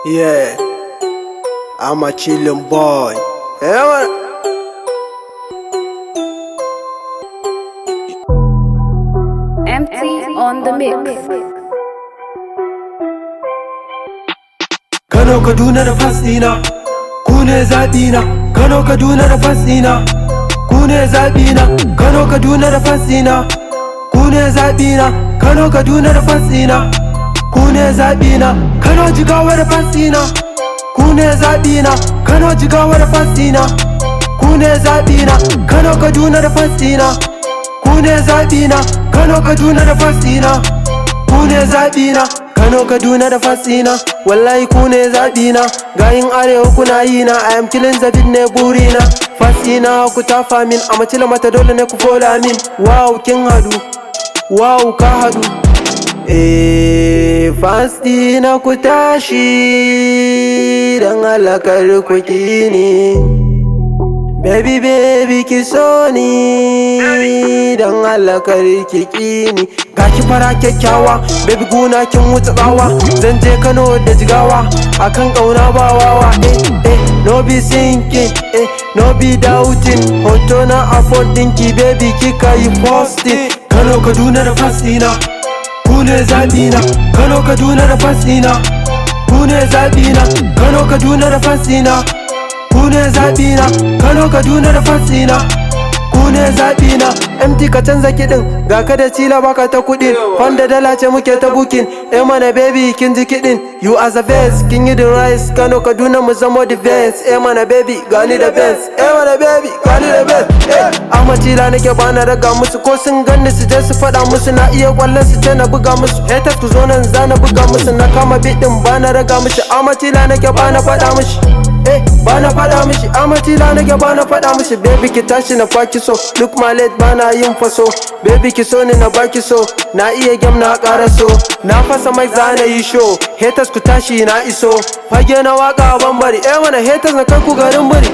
Yeah, I'm a chillin' boy. Yeah, man. MC on the mix. Kano Kaduna da fasina, ku ne zaɓina. Kano Kaduna da fasina, ku ne zaɓina. Kano Kaduna da fasina, ku ne zaɓina. Kano Kaduna da fasina, ku ne zaɓina. Kano Jigawa da fasina, ku ne zaɓina. Kano Jigawa da fasina, ku ne zaɓina. Kano Kaduna da fasina, ku ne zaɓina. Kano Kaduna da fasina, ku ne zaɓina. Kano Kaduna da fasina, wallahi ku ne zaɓina. Gayin arewa kuna yi na, I am killing the beat ne burina. Fasina ku tafa min, a macila mata dole ne ku fola min. Wow kin hadu, wow ka hadu. Fasina ku tashi, dan halakar ku kini. Baby baby ki so ni, dan halakar ki kini. Ga ki fara kyakkyawa, baby guna kin wuce tsawa. Zan je Kano da Jigawa, akan ƙauna ba wawa. No be sinking, no be doubting. Hoto na a phone ɗinki, baby kika yi posting. Kano Kaduna da fasina, ku ne zaɓina. Kano Kaduna da fasina, ku ne zaɓina. Kano Kaduna da fasina, ku ne zaɓina. Kano Kaduna da fasina, ku ne zaɓina. MT ka canza kiɗin, ga ka da cila baka ta kuɗin. Fanda dala ce muke ta bukin, mana baby kin ji kiɗin. You as a best, kin yi the rise. Kano Kaduna mu zama the best. Mana baby gani da best. Mana baby gani da best. Amma cila nake bana raga musu, ko sun ganni su je su faɗa musu. Na iya kwallon su ce na buga musu. Haters ku zo nan za na buga musu. Na kama biɗin bana raga musu. Amma cila nake bana faɗa mushi. Bana faɗa mishi, amatila nake bana faɗa mishi. Baby ki tashi na baki so, look my late bana yin faso. Baby ki so ni na baki so, na iya game na ƙara so. Na fasa mic zana yi show, haters ku tashi na iso. Fage na waka a bambari, mana haters na kai ku garin buri.